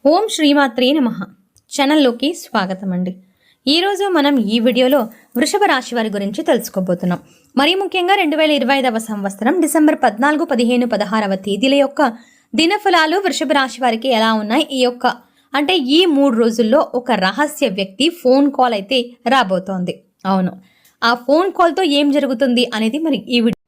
ఓం శ్రీమాత్రే నమః. ఛానల్లోకి స్వాగతం అండి. ఈరోజు మనం ఈ వీడియోలో వృషభ రాశి వారి గురించి తెలుసుకోబోతున్నాం. మరీ ముఖ్యంగా 2025వ సంవత్సరం డిసెంబర్ 14, 15, 16వ తేదీల యొక్క దినఫలాలు వృషభ రాశి వారికి ఎలా ఉన్నాయి, ఈ 3 రోజుల్లో ఒక రహస్య వ్యక్తి ఫోన్ కాల్ అయితే రాబోతోంది. అవును, ఆ ఫోన్ కాల్తో ఏం జరుగుతుంది అనేది మరి ఈ వీడియో.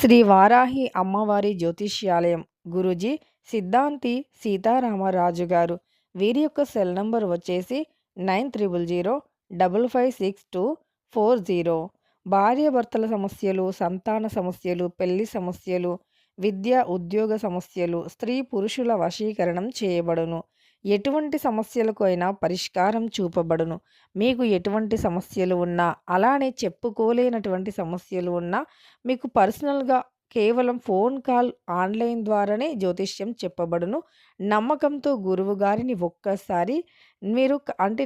శ్రీ వారాహి అమ్మవారి జ్యోతిష్యాలయం గురూజీ సిద్ధాంతి సీతారామరాజు గారు. వీరి యొక్క సెల్ నంబర్ వచ్చేసి 9005562440. భార్యాభర్తల సమస్యలు, సంతాన సమస్యలు, పెళ్లి సమస్యలు, విద్య ఉద్యోగ సమస్యలు, స్త్రీ పురుషుల వశీకరణం చేయబడును. ఎటువంటి సమస్యలకు అయినా పరిష్కారం చూపబడును. మీకు ఎటువంటి సమస్యలు ఉన్నా, అలానే చెప్పుకోలేనటువంటి సమస్యలు ఉన్నా మీకు పర్సనల్గా కేవలం ఫోన్ కాల్ ఆన్లైన్ ద్వారానే జ్యోతిష్యం చెప్పబడును. నమ్మకంతో గురువు గారిని ఒక్కసారి మీరు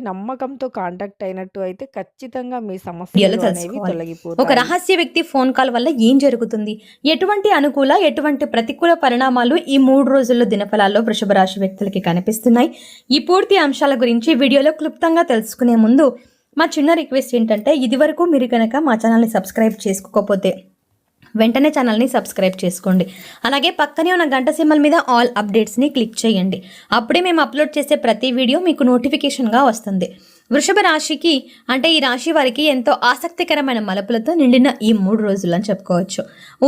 నమ్మకంతో కాంటాక్ట్ అయినట్టు అయితే ఖచ్చితంగా మీ సమస్యలు అనేవి ఒక తొలగిపోతాయి. రహస్య వ్యక్తి ఫోన్ కాల్ వల్ల ఏం జరుగుతుంది, ఎటువంటి అనుకూల ఎటువంటి ప్రతికూల పరిణామాలు ఈ 3 రోజుల్లో దినఫలాల్లో వృషభ రాశి వ్యక్తులకి కనిపిస్తున్నాయి. ఈ పూర్తి అంశాల గురించి వీడియోలో క్లుప్తంగా తెలుసుకునే ముందు మా చిన్న రిక్వెస్ట్ ఏంటంటే, ఇదివరకు మీరు కనుక మా ఛానల్ని సబ్స్క్రైబ్ చేసుకోకపోతే వెంటనే ఛానల్ని సబ్స్క్రైబ్ చేసుకోండి. అలాగే పక్కనే ఉన్న గంట సింబల్ మీద ఆల్ అప్డేట్స్ని క్లిక్ చేయండి. అప్పుడే మేము అప్లోడ్ చేసే ప్రతి వీడియో మీకు నోటిఫికేషన్గా వస్తుంది. వృషభ రాశికి ఈ రాశి వారికి ఎంతో ఆసక్తికరమైన మలుపులతో నిండిన ఈ 3 రోజులు అని చెప్పుకోవచ్చు.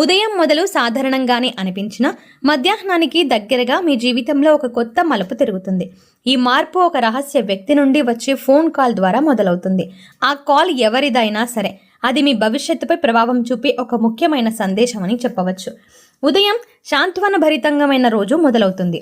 ఉదయం మొదలు సాధారణంగానే అనిపించిన మధ్యాహ్నానికి దగ్గరగా మీ జీవితంలో ఒక కొత్త మలుపు తిరుగుతుంది. ఈ మార్పు ఒక రహస్య వ్యక్తి నుండి వచ్చే ఫోన్ కాల్ ద్వారా మొదలవుతుంది. ఆ కాల్ ఎవరిదైనా సరే అది మీ భవిష్యత్తుపై ప్రభావం చూపే ఒక ముఖ్యమైన సందేశం అని చెప్పవచ్చు. ఉదయం శాంతవన భరితంగమైన రోజు మొదలవుతుంది.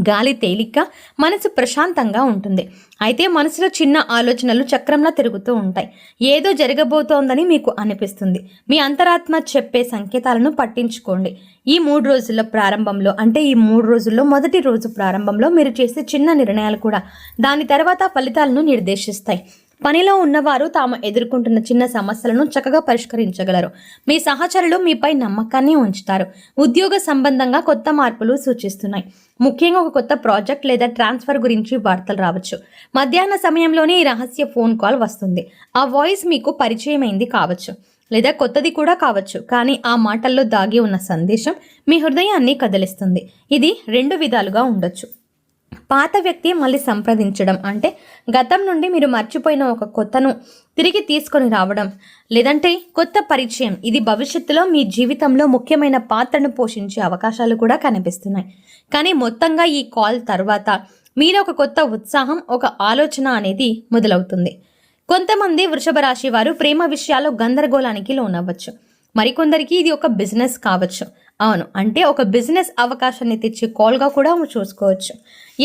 గాలి తేలిక, మనసు ప్రశాంతంగా ఉంటుంది. అయితే మనసులో చిన్న ఆలోచనలు చక్రంలా తిరుగుతూ ఉంటాయి. ఏదో జరగబోతోందని మీకు అనిపిస్తుంది. మీ అంతరాత్మ చెప్పే సంకేతాలను పట్టించుకోండి. ఈ 3 రోజుల ప్రారంభంలో ఈ 3 రోజుల్లో మొదటి రోజు ప్రారంభంలో మీరు చేసే చిన్న నిర్ణయాలు కూడా దాని తర్వాత ఫలితాలను నిర్దేశిస్తాయి. పనిలో ఉన్నవారు తాము ఎదుర్కొంటున్న చిన్న సమస్యలను చక్కగా పరిష్కరించగలరు. మీ సహచరులు మీపై నమ్మకాన్ని ఉంచుతారు. ఉద్యోగ సంబంధంగా కొత్త మార్పులు సూచిస్తున్నాయి. ముఖ్యంగా ఒక కొత్త ప్రాజెక్ట్ లేదా ట్రాన్స్ఫర్ గురించి వార్తలు రావచ్చు. మధ్యాహ్న సమయంలోనే ఈ రహస్య ఫోన్ కాల్ వస్తుంది. ఆ వాయిస్ మీకు పరిచయమైంది కావచ్చు లేదా కొత్తది కూడా కావచ్చు, కానీ ఆ మాటల్లో దాగి ఉన్న సందేశం మీ హృదయాన్ని కదిలిస్తుంది. ఇది 2 విధాలుగా ఉండొచ్చు. పాత వ్యక్తి మళ్ళీ సంప్రదించడం, గతం నుండి మీరు మర్చిపోయిన ఒక కొత్తను తిరిగి తీసుకొని రావడం, లేదంటే కొత్త పరిచయం. ఇది భవిష్యత్తులో మీ జీవితంలో ముఖ్యమైన పాత్రను పోషించే అవకాశాలు కూడా కనిపిస్తున్నాయి. కానీ మొత్తంగా ఈ కాల్ తర్వాత మీరు ఒక కొత్త ఉత్సాహం, ఒక ఆలోచన అనేది మొదలవుతుంది. కొంతమంది వృషభ రాశి వారు ప్రేమ విషయాల్లో గందరగోళానికి లోనవ్వచ్చు. మరికొందరికి ఇది ఒక బిజినెస్ కావచ్చు. అవును, ఒక బిజినెస్ అవకాశాన్ని తెచ్చే కాల్గా కూడా చూసుకోవచ్చు.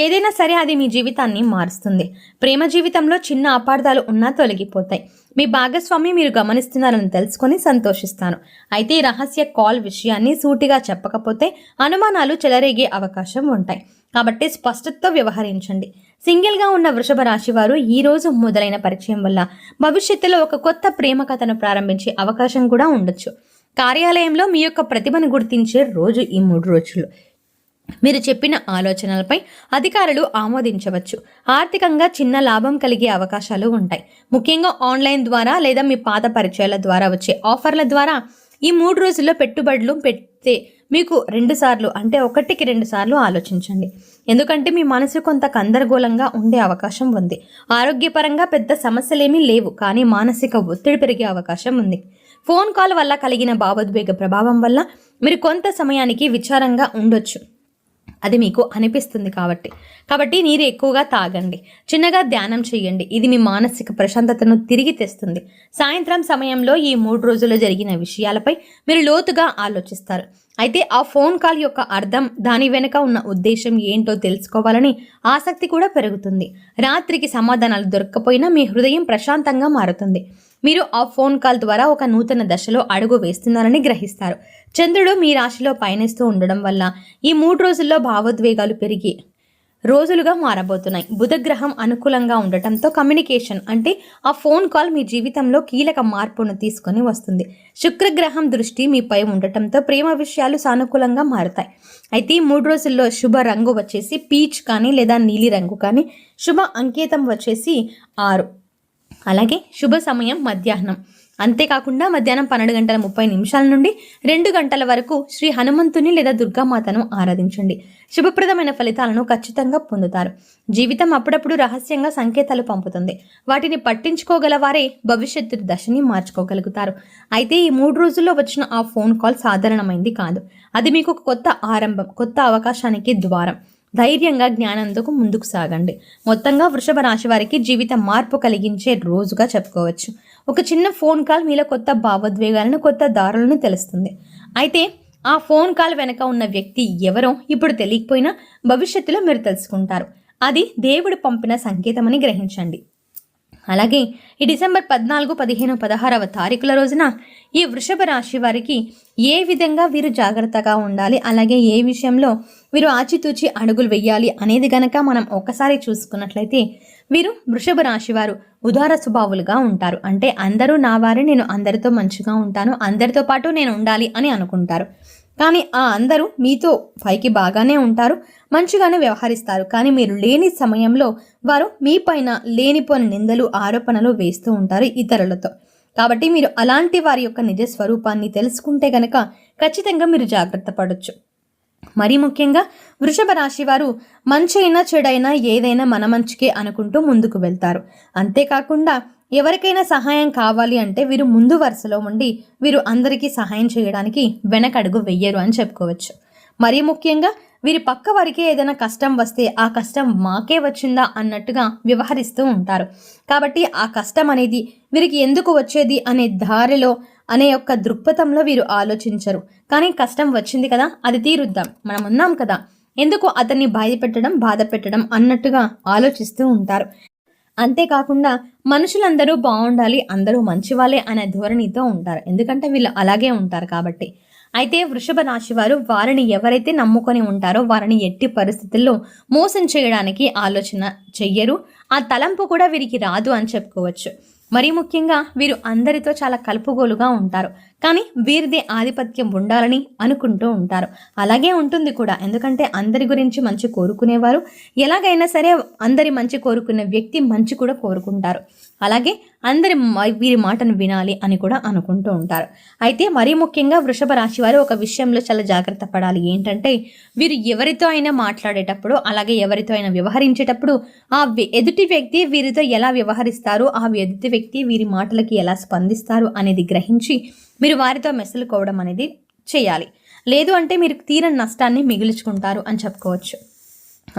ఏదైనా సరే అది మీ జీవితాన్ని మారుస్తుంది. ప్రేమ జీవితంలో చిన్న అపార్థాలు ఉన్నా తొలగిపోతాయి. మీ భాగస్వామి మీరు గమనిస్తున్నారని తెలుసుకొని సంతోషిస్తాను. అయితే ఈ రహస్య కాల్ విషయాన్ని సూటిగా చెప్పకపోతే అనుమానాలు చెలరేగే అవకాశం ఉంటాయి. కాబట్టి స్పష్టతతో వ్యవహరించండి. సింగిల్గా ఉన్న వృషభ రాశి వారు ఈ రోజు మొదలైన పరిచయం వల్ల భవిష్యత్తులో ఒక కొత్త ప్రేమ కథను ప్రారంభించే అవకాశం కూడా ఉండొచ్చు. కార్యాలయంలో మీ యొక్క ప్రతిభను గుర్తించే రోజు ఈ 3 రోజులు. మీరు చెప్పిన ఆలోచనలపై అధికారులు ఆమోదించవచ్చు. ఆర్థికంగా చిన్న లాభం కలిగే అవకాశాలు ఉంటాయి. ముఖ్యంగా ఆన్లైన్ ద్వారా లేదా మీ పాత పరిచయాల ద్వారా వచ్చే ఆఫర్ల ద్వారా ఈ 3 రోజుల్లో పెట్టుబడులు పెడితే మీకు 2 సార్లు 1కి 2 సార్లు ఆలోచించండి. ఎందుకంటే మీ మనసు కొంత గందరగోళంగా ఉండే అవకాశం ఉంది. ఆరోగ్యపరంగా పెద్ద సమస్యలేమీ లేవు, కానీ మానసిక ఒత్తిడి పెరిగే అవకాశం ఉంది. ఫోన్ కాల్ వల్ల కలిగిన భావోద్వేగ ప్రభావం వల్ల మీరు కొంత సమయానికి విచారంగా ఉండొచ్చు. అది మీకు అనిపిస్తుంది కాబట్టి నీరు ఎక్కువగా తాగండి, చిన్నగా ధ్యానం చేయండి. ఇది మీ మానసిక ప్రశాంతతను తిరిగి తెస్తుంది. సాయంత్రం సమయంలో ఈ 3 రోజుల్లో జరిగిన విషయాలపై మీరు లోతుగా ఆలోచిస్తారు. అయితే ఆ ఫోన్ కాల్ యొక్క అర్థం, దాని వెనుక ఉన్న ఉద్దేశం ఏంటో తెలుసుకోవాలని ఆసక్తి కూడా పెరుగుతుంది. రాత్రికి సమాధానాలు దొరక్కపోయినా మీ హృదయం ప్రశాంతంగా మారుతుంది. మీరు ఆ ఫోన్ కాల్ ద్వారా ఒక నూతన దశలో అడుగు వేస్తున్నారని గ్రహిస్తారు. చంద్రుడు మీ రాశిలో పయనిస్తూ ఉండడం వల్ల ఈ 3 రోజుల్లో భావోద్వేగాలు పెరిగి రోజులుగా మారబోతున్నాయి. బుధగ్రహం అనుకూలంగా ఉండటంతో కమ్యూనికేషన్ అంటే ఆ ఫోన్ కాల్ మీ జీవితంలో కీలక మార్పును తీసుకొని వస్తుంది. శుక్రగ్రహం దృష్టి మీపై ఉండటంతో ప్రేమ విషయాలు సానుకూలంగా మారుతాయి. అయితే ఈ 3 రోజుల్లో శుభ రంగు వచ్చేసి పీచ్ కానీ లేదా నీలి రంగు కానీ, శుభ అంకేతం వచ్చేసి 6. అలాగే శుభ సమయం మధ్యాహ్నం. అంతేకాకుండా మధ్యాహ్నం 12:30 నుండి 2 గంటల వరకు శ్రీ హనుమంతుని లేదా దుర్గామాతను ఆరాధించండి. శుభప్రదమైన ఫలితాలను ఖచ్చితంగా పొందుతారు. జీవితం అప్పుడప్పుడు రహస్యంగా సంకేతాలు పంపుతుంది. వాటిని పట్టించుకోగలవారే భవిష్యత్తు దశని మార్చుకోగలుగుతారు. అయితే ఈ 3 రోజుల్లో వచ్చిన ఆ ఫోన్ కాల్ సాధారణమైంది కాదు. అది మీకు ఒక కొత్త ఆరంభం, కొత్త అవకాశానికి ద్వారం. ధైర్యంగా జ్ఞానంతో ముందుకు సాగండి. మొత్తంగా వృషభ రాశి వారికి జీవిత మార్పు కలిగించే రోజుగా చెప్పుకోవచ్చు. ఒక చిన్న ఫోన్ కాల్ మీలో కొత్త భావోద్వేగాలను, కొత్త దారులను తెలుస్తుంది. అయితే ఆ ఫోన్ కాల్ వెనక ఉన్న వ్యక్తి ఎవరో ఇప్పుడు తెలియకపోయినా భవిష్యత్తులో మీరు తెలుసుకుంటారు. అది దేవుడు పంపిన సంకేతమని గ్రహించండి. అలాగే ఈ డిసెంబర్ 14, 15, 16వ తారీఖుల రోజున ఈ వృషభ రాశి వారికి ఏ విధంగా వీరు జాగ్రత్తగా ఉండాలి, అలాగే ఏ విషయంలో వీరు ఆచితూచి అడుగులు వెయ్యాలి అనేది గనక మనం ఒకసారి చూసుకున్నట్లయితే, వీరు వృషభ రాశి వారు ఉదార స్వభావులుగా ఉంటారు. అంటే అందరూ నా వారే, నేను అందరితో మంచిగా ఉంటాను, అందరితో పాటు నేను ఉండాలి అని అనుకుంటారు. కానీ ఆ అందరూ మీతో పైకి బాగానే ఉంటారు, మంచిగానే వ్యవహరిస్తారు. కానీ మీరు లేని సమయంలో వారు మీ పైన లేనిపోని నిందలు, ఆరోపణలు వేస్తూ ఉంటారు ఇతరులతో. కాబట్టి మీరు అలాంటి వారి యొక్క నిజ స్వరూపాన్ని తెలుసుకుంటే గనక ఖచ్చితంగా మీరు జాగ్రత్త పడొచ్చు. మరీ ముఖ్యంగా వృషభ రాశి వారు మంచైనా చెడైనా ఏదైనా మన మంచికే అనుకుంటూ ముందుకు వెళ్తారు. అంతేకాకుండా ఎవరికైనా సహాయం కావాలి అంటే వీరు ముందు వరుసలో ఉండి వీరు అందరికీ సహాయం చేయడానికి వెనకడుగు వెయ్యరు అని చెప్పుకోవచ్చు. మరీ ముఖ్యంగా వీరి పక్క వారికి ఏదైనా కష్టం వస్తే ఆ కష్టం మాకే వచ్చిందా అన్నట్టుగా వ్యవహరిస్తూ ఉంటారు. కాబట్టి ఆ కష్టం అనేది వీరికి ఎందుకు వచ్చేది అనే దారిలో, అనే యొక్క దృక్పథంలో వీరు ఆలోచించరు. కానీ కష్టం వచ్చింది కదా, అది తీరుద్దాం, మనం ఉన్నాం కదా, ఎందుకు అతన్ని బాధ పెట్టడం అన్నట్టుగా ఆలోచిస్తూ ఉంటారు. అంతేకాకుండా మనుషులందరూ బాగుండాలి, అందరూ మంచివాళ్ళే అనే ధోరణితో ఉంటారు. ఎందుకంటే వీళ్ళు అలాగే ఉంటారు కాబట్టి. అయితే వృషభ రాశి వారు వారిని ఎవరైతే నమ్ముకొని ఉంటారో వారిని ఎట్టి పరిస్థితుల్లో మోసం చేయడానికి ఆలోచన చెయ్యరు. ఆ తలంపు కూడా వీరికి రాదు అని చెప్పుకోవచ్చు. మరీ ముఖ్యంగా వీరు అందరితో చాలా కలుపుగోలుగా ఉంటారు. కానీ వీరిదే ఆధిపత్యం ఉండాలని అనుకుంటూ ఉంటారు. అలాగే ఉంటుంది కూడా. ఎందుకంటే అందరి గురించి మంచి కోరుకునేవారు, ఎలాగైనా సరే అందరి మంచి కోరుకునే వ్యక్తి మంచి కూడా కోరుకుంటారు. అలాగే అందరి వీరి మాటను వినాలి అని కూడా అనుకుంటూ ఉంటారు. అయితే మరీ ముఖ్యంగా వృషభ రాశి వారు ఒక విషయంలో చాలా జాగ్రత్త పడాలి. ఏంటంటే వీరు ఎవరితో అయినా మాట్లాడేటప్పుడు, అలాగే ఎవరితో అయినా వ్యవహరించేటప్పుడు ఆ ఎదుటి వ్యక్తి వీరితో ఎలా వ్యవహరిస్తారు, ఆ ఎదుటి వ్యక్తి వీరి మాటలకి ఎలా స్పందిస్తారు అనేది గ్రహించి మీరు వారితో మెసలుకోవడం అనేది చేయాలి. లేదు అంటే మీరు తీరని నష్టాన్ని మిగుల్చుకుంటారు అని చెప్పుకోవచ్చు.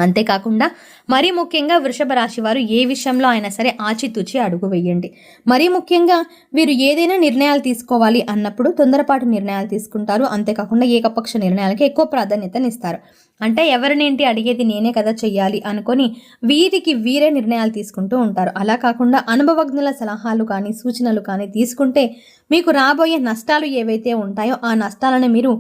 అంతేకాకుండా మరీ ముఖ్యంగా వృషభ రాశి వారు ఏ విషయంలో అయినా సరే ఆచితూచి అడుగు వేయండి. మరీ ముఖ్యంగా వీరు ఏదైనా నిర్ణయాలు తీసుకోవాలి అన్నప్పుడు తొందరపాటు నిర్ణయాలు తీసుకుంటారు. అంతేకాకుండా ఏకపక్ష నిర్ణయాలకి ఎక్కువ ప్రాధాన్యతనిస్తారు. అంటే ఎవరినేంటి అడిగేది, నేనే కదా చెయ్యాలి అనుకొని వీరికి వీరే నిర్ణయాలు తీసుకుంటూ ఉంటారు. అలా కాకుండా అనుభవజ్ఞుల సలహాలు కానీ సూచనలు కానీ తీసుకుంటే మీకు రాబోయే నష్టాలు ఏవైతే ఉంటాయో ఆ నష్టాలను మీరు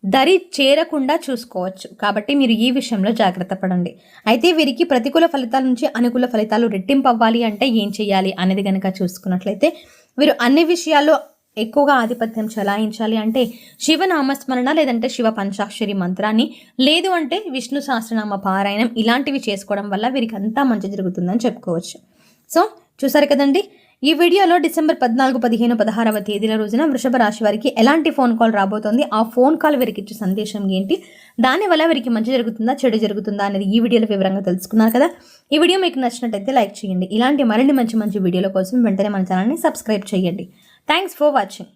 దరి చేరకుండా చూసుకోవచ్చు. కాబట్టి మీరు ఈ విషయంలో జాగ్రత్త పడండి. అయితే వీరికి ప్రతికూల ఫలితాల నుంచి అనుకూల ఫలితాలు రెట్టింపు అవ్వాలి అంటే ఏం చేయాలి అనేది కనుక చూసుకున్నట్లయితే, వీరు అన్ని విషయాల్లో ఎక్కువగా ఆధిపత్యం చెలాయించాలి అంటే శివనామస్మరణ, లేదంటే శివ పంచాక్షరి మంత్రాన్ని, లేదు అంటే విష్ణు సహస్రనామ పారాయణం, ఇలాంటివి చేసుకోవడం వల్ల వీరికి అంతా మంచి జరుగుతుందని చెప్పుకోవచ్చు. సో చూసారు కదండి, ఈ వీడియోలో డిసెంబర్ 14, 15, 16వ తేదీల రోజున వృషభ రాశి వారికి ఎలాంటి ఫోన్ కాల్ రాబోతోంది, ఆ ఫోన్ కాల్ వీరికి ఇచ్చే సందేశం ఏంటి, దానివల్ల వీరికి మంచి జరుగుతుందా చెడు జరుగుతుందా అనేది ఈ వీడియోలో వివరంగా తెలుసుకున్నారు కదా. ఈ వీడియో మీకు నచ్చినట్టయితే లైక్ చేయండి. ఇలాంటి మరిన్ని మంచి వీడియోల కోసం వెంటనే మన ఛానల్ని సబ్స్క్రైబ్ చేయండి. Thanks for watching.